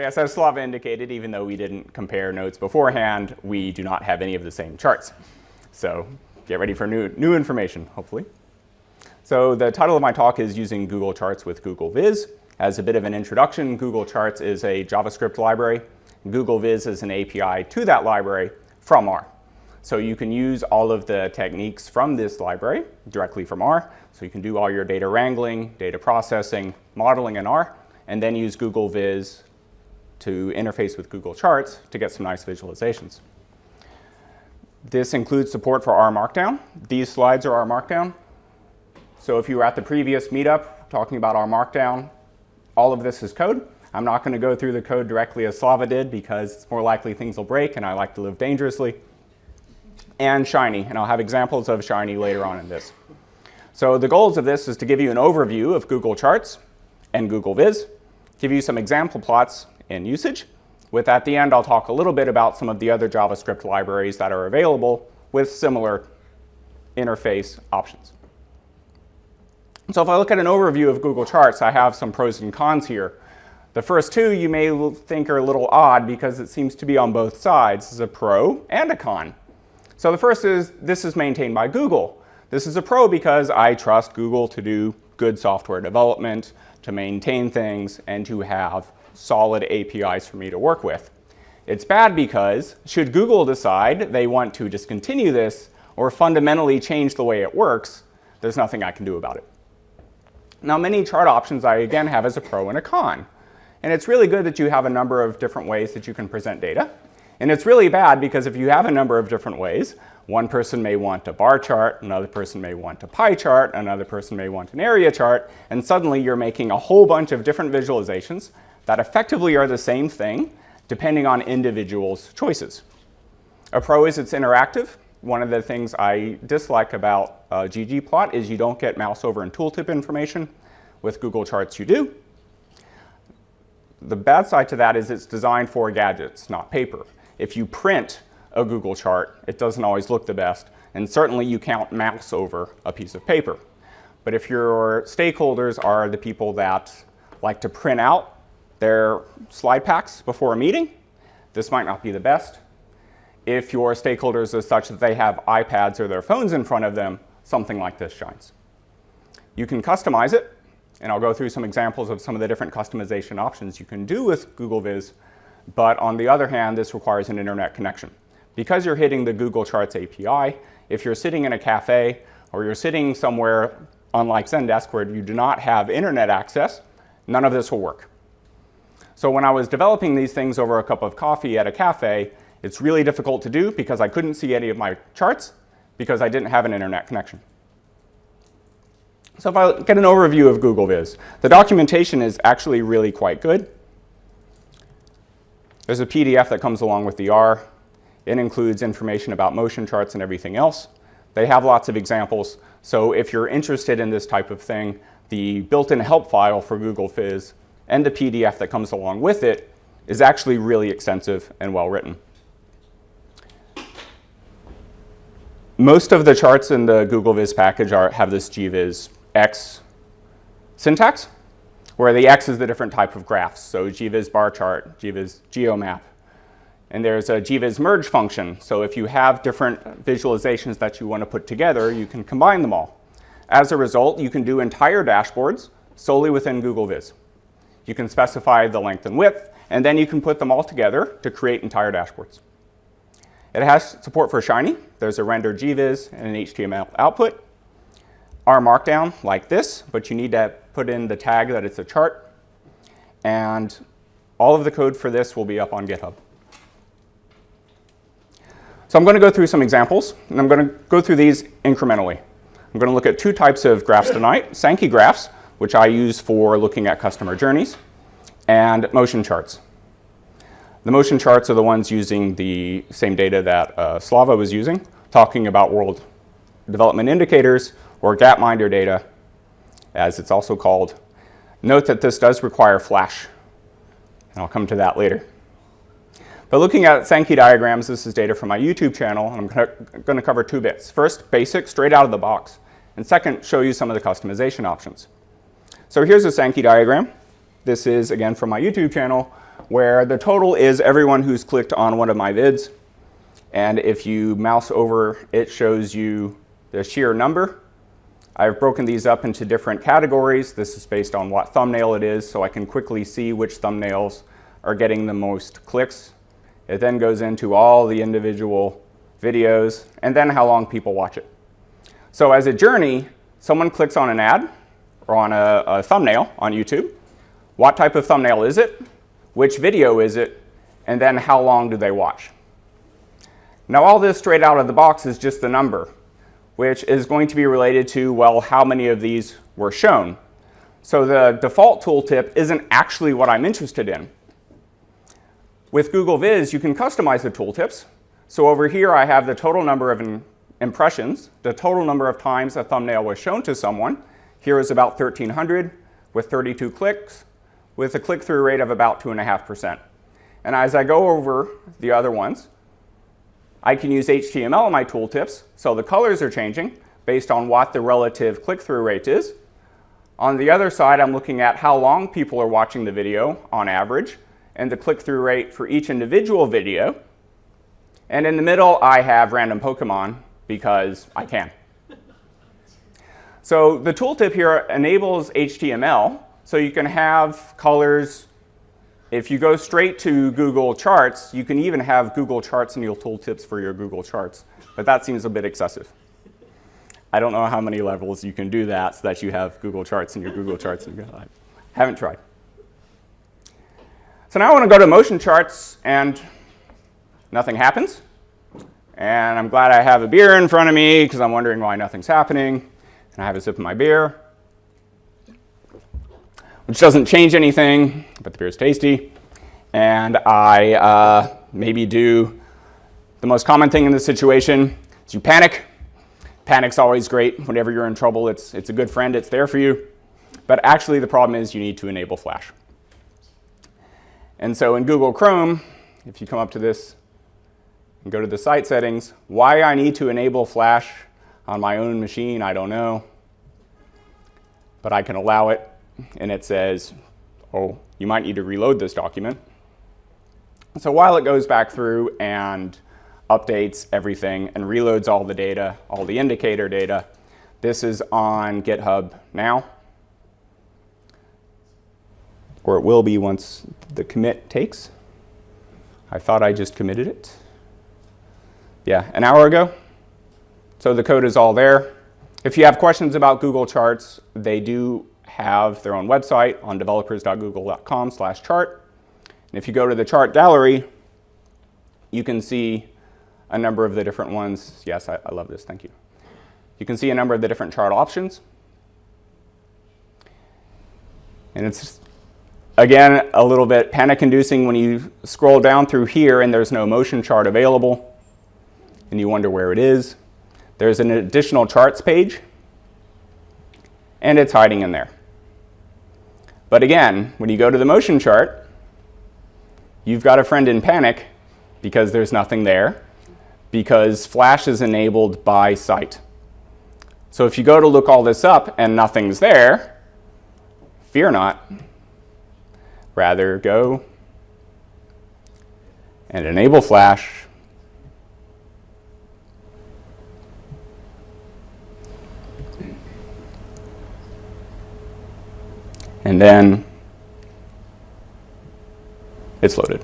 yes, as Slava indicated, even though we didn't compare notes beforehand, we do not have any of the same charts. So get ready for new information, hopefully. So the title of my talk is using Google Charts with googleVis. As a bit of an introduction, Google Charts is a JavaScript library. googleVis is an API to that library from R. So you can use all of the techniques from this library directly from R. So you can do all your data wrangling, data processing, modeling in R, and then use googleVis to interface with Google Charts to get some nice visualizations. This includes support for rmarkdown. These slides are rmarkdown. So if you were at the previous meetup talking about rmarkdown, all of this is code. I'm not going to go through the code directly as Slava did because it's more likely things will break and I like to live dangerously. And Shiny, and I'll have examples of Shiny later on in this. So the goals of this is to give you an overview of Google Charts and googleVis, give you some example plots and usage. With at the end, I'll talk a little bit about some of the other JavaScript libraries that are available with similar interface options. So if I look at an overview of Google Charts, I have some pros and cons here. The first two you may think are a little odd because it seems to be on both sides. This is a pro and a con. So the first is this is maintained by Google. This is a pro because I trust Google to do good software development, to maintain things, and to have solid APIs for me to work with. It's bad because should Google decide they want to discontinue this or fundamentally change the way it works, there's nothing I can do about it. Now, many chart options I again have as a pro and a con. And it's really good that you have a number of different ways that you can present data. And it's really bad because if you have a number of different ways, one person may want a bar chart, another person may want a pie chart, another person may want an area chart, and suddenly you're making a whole bunch of different visualizations that effectively are the same thing depending on individuals' choices. A pro is it's interactive. One of the things I dislike about ggplot is you don't get mouse over and tooltip information. With Google Charts, you do. The bad side to that is it's designed for gadgets, not paper. If you print a Google chart, it doesn't always look the best, and certainly you can't mouse over a piece of paper. But if your stakeholders are the people that like to print out their slide packs before a meeting, this might not be the best. If your stakeholders are such that they have iPads or their phones in front of them, something like this shines. You can customize it, and I'll go through some examples of some of the different customization options you can do with googleVis, but on the other hand, this requires an internet connection. Because you're hitting the Google Charts API, if you're sitting in a cafe or you're sitting somewhere unlike Zendesk where you do not have internet access, none of this will work. So when I was developing these things over a cup of coffee at a cafe, it's really difficult to do because I couldn't see any of my charts because I didn't have an internet connection. So if I get an overview of googleVis, the documentation is actually really quite good. There's a PDF that comes along with the R. It includes information about motion charts and everything else. They have lots of examples. So if you're interested in this type of thing, the built-in help file for googleVis and the PDF that comes along with it is actually really extensive and well written. Most of the charts in the googleVis package have this gvis X syntax, where the X is the different type of graphs. So gvis bar chart, gvis geomap. And there's a gvis merge function. So if you have different visualizations that you want to put together, you can combine them all. As a result, you can do entire dashboards solely within googleVis. You can specify the length and width, and then you can put them all together to create entire dashboards. It has support for Shiny. There's a rendered gvis and an HTML output. rmarkdown like this, but you need to put in the tag that it's a chart. And all of the code for this will be up on GitHub. So I'm going to go through some examples, and I'm going to go through these incrementally. I'm going to look at two types of graphs tonight: Sankey graphs, which I use for looking at customer journeys, and motion charts. The motion charts are the ones using the same data that Slava was using, talking about world development indicators, or gapminder data, as it's also called. Note that this does require Flash, and I'll come to that later. But looking at Sankey diagrams, this is data from my YouTube channel, and I'm going to cover two bits. First, basic, straight out of the box, and second, show you some of the customization options. So here's a Sankey diagram. This is, again, from my YouTube channel, where the total is everyone who's clicked on one of my vids. And if you mouse over, it shows you the sheer number. I've broken these up into different categories. This is based on what thumbnail it is, so I can quickly see which thumbnails are getting the most clicks. It then goes into all the individual videos, and then how long people watch it. So as a journey, someone clicks on an ad or on a thumbnail on YouTube. What type of thumbnail is it? Which video is it? And then how long do they watch? Now all this straight out of the box is just the number, which is going to be related to, well, how many of these were shown. So the default tooltip isn't actually what I'm interested in. With googleVis, you can customize the tooltips. So over here, I have the total number of impressions, the total number of times a thumbnail was shown to someone. Here is about 1,300 with 32 clicks, with a click-through rate of about 2.5%. And as I go over the other ones, I can use HTML in my tooltips, so the colors are changing based on what the relative click-through rate is. On the other side, I'm looking at how long people are watching the video on average, and the click-through rate for each individual video. And in the middle, I have random Pokemon because I can. So the tooltip here enables HTML, so you can have colors. If you go straight to Google Charts, you can even have Google Charts in your tooltips for your Google Charts, but that seems a bit excessive. I don't know how many levels you can do that so that you have Google Charts in your Google Charts. I haven't tried. So now I want to go to motion charts, and nothing happens. And I'm glad I have a beer in front of me because I'm wondering why nothing's happening. And I have a sip of my beer, which doesn't change anything, but the beer is tasty. And I maybe do the most common thing in this situation is you panic. Panic's always great. Whenever you're in trouble, it's a good friend. It's there for you. But actually, the problem is you need to enable Flash. And so in Google Chrome, if you come up to this and go to the site settings, why I need to enable Flash on my own machine, I don't know. But I can allow it, and it says, oh, you might need to reload this document. So while it goes back through and updates everything and reloads all the data, all the indicator data, this is on GitHub now. Or it will be once the commit takes. I thought I just committed it. Yeah, an hour ago. So the code is all there. If you have questions about Google Charts, they do have their own website on developers.google.com/chart. And if you go to the chart gallery, you can see a number of the different ones. Yes, I love this, thank you. You can see a number of the different chart options. And it's, again, a little bit panic-inducing when you scroll down through here and there's no motion chart available, and you wonder where it is. There's an additional charts page, and it's hiding in there. But again, when you go to the motion chart, you've got a friend in panic because there's nothing there, because Flash is enabled by site. So if you go to look all this up and nothing's there, fear not. Rather go and enable Flash. And then it's loaded.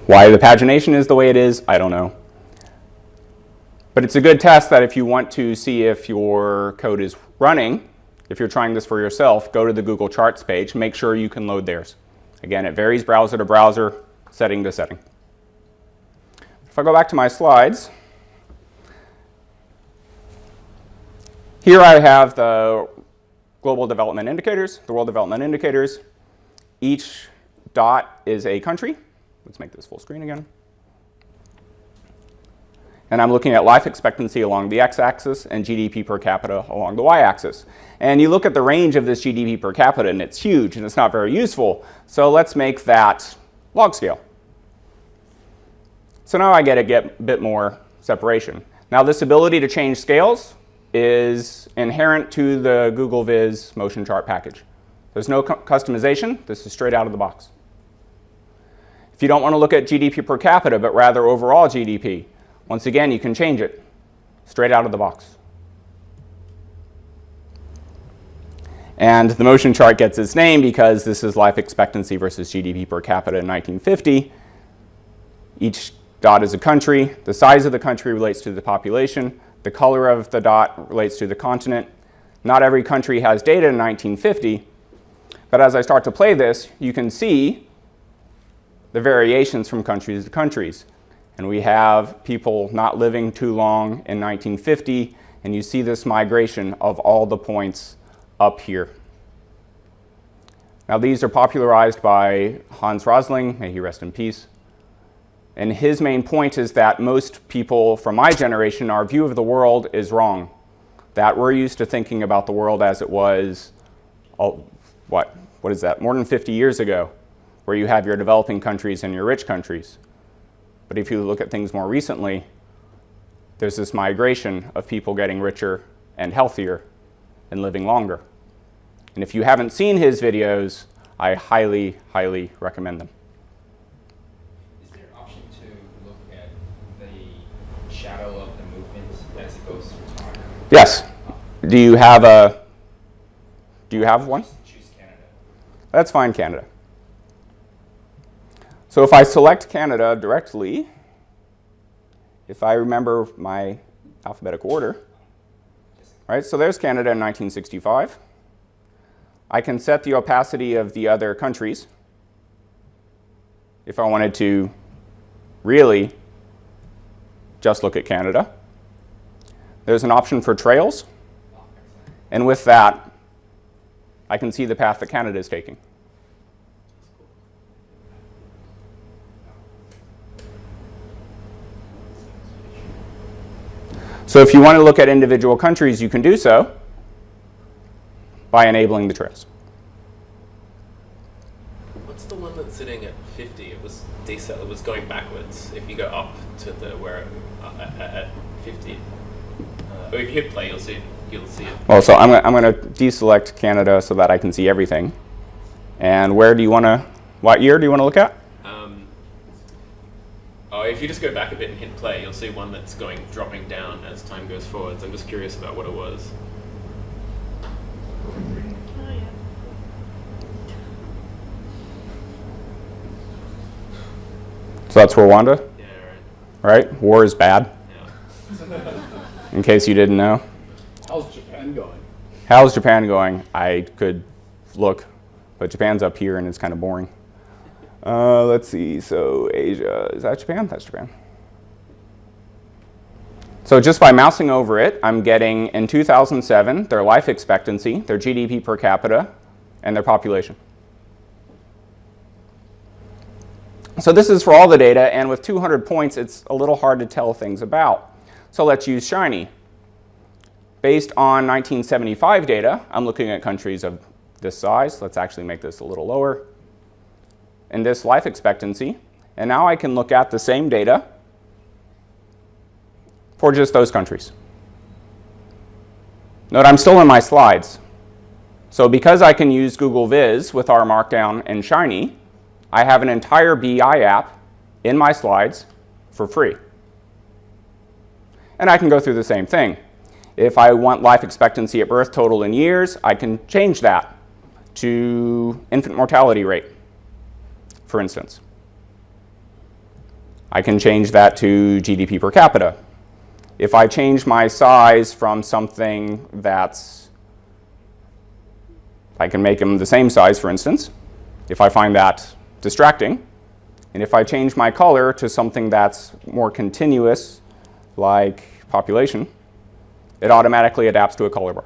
Why the pagination is the way it is, I don't know. But it's a good test that if you want to see if your code is running, if you're trying this for yourself, go to the Google Charts page, make sure you can load theirs. Again, it varies browser to browser, setting to setting. If I go back to my slides, here I have the global development indicators, the world development indicators. Each dot is a country. Let's make this full screen again. And I'm looking at life expectancy along the x-axis and GDP per capita along the y-axis. And you look at the range of this GDP per capita, and it's huge, and it's not very useful. So let's make that log scale. So now I get a bit more separation. Now this ability to change scales is inherent to the googleVis motion chart package. There's no customization. This is straight out of the box. If you don't want to look at GDP per capita, but rather overall GDP, once again, you can change it straight out of the box. And the motion chart gets its name because this is life expectancy versus GDP per capita in 1950. Each dot is a country. The size of the country relates to the population. The color of the dot relates to the continent. Not every country has data in 1950, but as I start to play this, you can see the variations from countries to countries. And we have people not living too long in 1950, and you see this migration of all the points up here. Now these are popularized by Hans Rosling, may he rest in peace. And his main point is that most people from my generation, our view of the world is wrong. That we're used to thinking about the world as it was, what is that, more than 50 years ago, where you have your developing countries and your rich countries. But if you look at things more recently, there's this migration of people getting richer and healthier and living longer. And if you haven't seen his videos, I highly, highly recommend them. Is there an option to look at the shadow of the movement as it goes through time? Yes. Do you have one? Choose Canada. That's fine, Canada. So if I select Canada directly, if I remember my alphabetical order, right? So there's Canada in 1965. I can set the opacity of the other countries if I wanted to really just look at Canada. There's an option for trails, and with that, I can see the path that Canada is taking. So if you want to look at individual countries, you can do so by enabling the trails. What's the one that's sitting at 50? It was going backwards. If you go up to the where at 50, or if you hit play, you'll see it. Well, so I'm going to deselect Canada so that I can see everything. And where do you want to? What year do you want to look at? If you just go back a bit and hit play, you'll see one that's dropping down as time goes forwards. I'm just curious about what it was. So that's Rwanda? Yeah, Right? War is bad, yeah. in case you didn't know. How's Japan going? How's Japan going? I could look, but Japan's up here and it's kind of boring. Let's see, so Asia, is that Japan? That's Japan. So just by mousing over it, I'm getting, in 2007, their life expectancy, their GDP per capita, and their population. So this is for all the data, and with 200 points, it's a little hard to tell things about. So let's use Shiny. Based on 1975 data, I'm looking at countries of this size. Let's actually make this a little lower. And this life expectancy. And now I can look at the same data for just those countries. Note I'm still in my slides. So because I can use googleVis with rmarkdown and Shiny, I have an entire BI app in my slides for free. And I can go through the same thing. If I want life expectancy at birth total in years, I can change that to infant mortality rate, for instance. I can change that to GDP per capita. If I change my size from something that's, I can make them the same size, for instance, if I find that distracting. And if I change my color to something that's more continuous, like population, it automatically adapts to a color bar.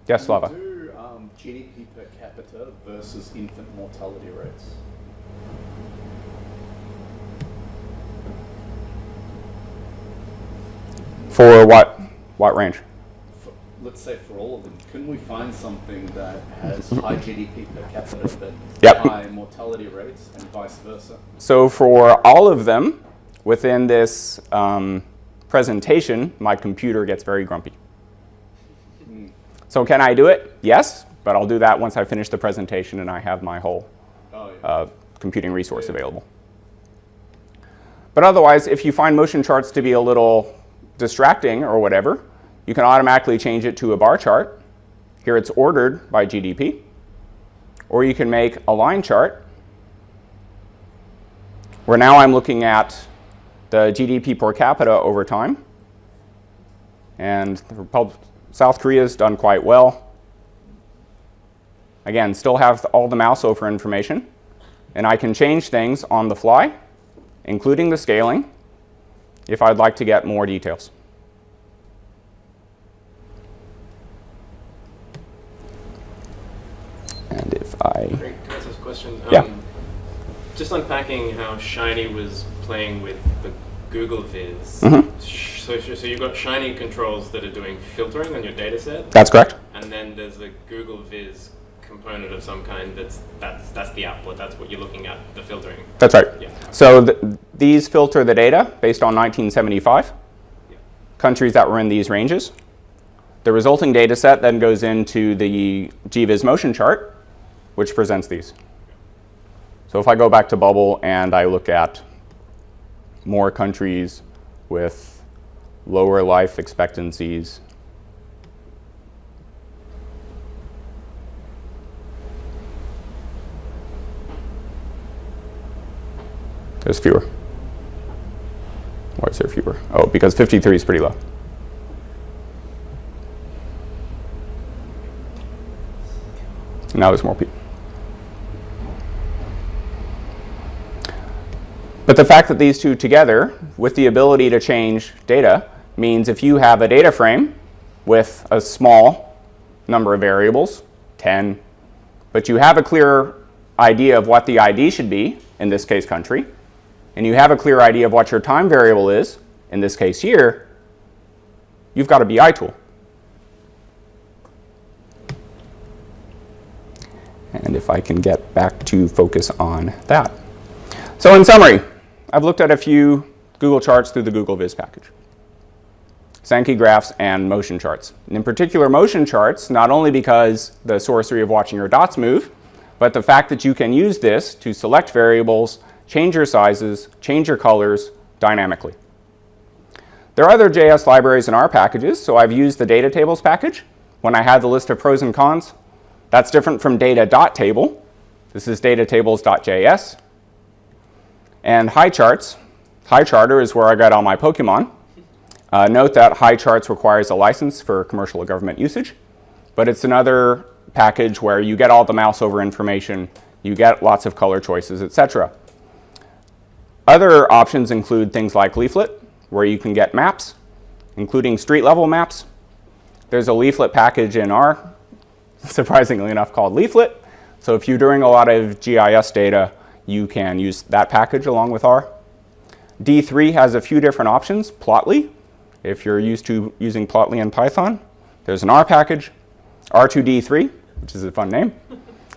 Yes, Slava? Do GDP per capita versus infant mortality rates? For what range? Let's say for all of them. Couldn't we find something that has high GDP per capita but Yep. high mortality rates and vice versa? So for all of them, within this presentation, my computer gets very grumpy. So can I do it? Yes, but I'll do that once I finish the presentation and I have my whole computing resource available. But otherwise, if you find motion charts to be a little distracting or whatever, you can automatically change it to a bar chart. Here it's ordered by GDP. Or you can make a line chart, where now I'm looking at the GDP per capita over time. And South Korea's done quite well. Again, still have all the mouse over information. And I can change things on the fly, including the scaling, if I'd like to get more details. And if I... Great. Can I ask a question? Yeah. Just unpacking how Shiny was playing with the googleVis. Mm-hmm. So you've got Shiny controls that are doing filtering on your data set. That's correct. And then there's a googleVis component of some kind that's the output. That's what you're looking at, the filtering. That's right. Yeah. So these filter the data based on 1975, Yeah. countries that were in these ranges. The resulting data set then goes into the GVis motion chart, which presents these. So if I go back to Bubble and I look at more countries with lower life expectancies, there's fewer. Why is there fewer? Oh, because 53 is pretty low. Now there's more people. But the fact that these two together, with the ability to change data, means if you have a data frame with a small number of variables, 10, but you have a clear idea of what the ID should be, in this case country, and you have a clear idea of what your time variable is, in this case year, you've got a BI tool. And if I can get back to focus on that. So in summary, I've looked at a few Google charts through the googleVis package. Sankey graphs and motion charts. And in particular, motion charts, not only because the sorcery of watching your dots move, but the fact that you can use this to select variables, change your sizes, change your colors dynamically. There are other JS libraries in our packages, so I've used the data tables package when I had the list of pros and cons. That's different from data.table. This is datatables.js. And HiCharts. HiCharter is where I got all my Pokemon. Note that HiCharts requires a license for commercial or government usage, but it's another package where you get all the mouse over information, you get lots of color choices, etc. Other options include things like Leaflet, where you can get maps, including street level maps. There's a Leaflet package in R, surprisingly enough, called Leaflet. So if you're doing a lot of GIS data, you can use that package along with R. D3 has a few different options. Plotly, if you're used to using Plotly in Python, there's an R package. R2D3, which is a fun name.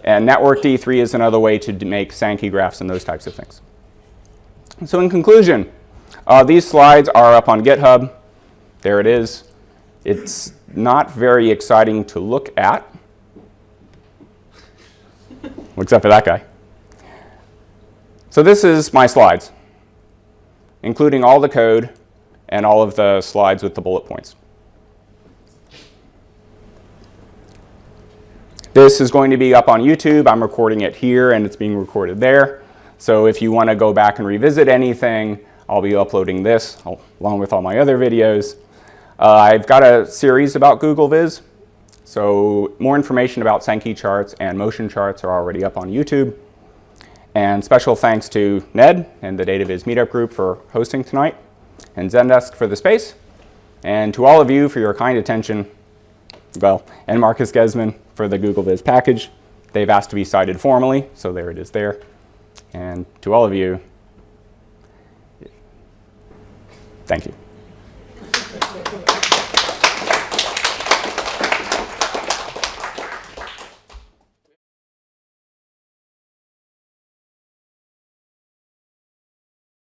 And Network D3 is another way to make Sankey graphs and those types of things. So in conclusion, these slides are up on GitHub. There it is. It's not very exciting to look at, except for that guy. So this is my slides, including all the code and all of the slides with the bullet points. This is going to be up on YouTube. I'm recording it here and it's being recorded there. So if you want to go back and revisit anything, I'll be uploading this along with all my other videos. I've got a series about googleVis. So more information about Sankey charts and motion charts are already up on YouTube. And special thanks to Ned and the Data Vis Meetup group for hosting tonight, and Zendesk for the space, and to all of you for your kind attention, well, and Marcus Gesman for the googleVis package. They've asked to be cited formally, so there it is there. And to all of you, thank you.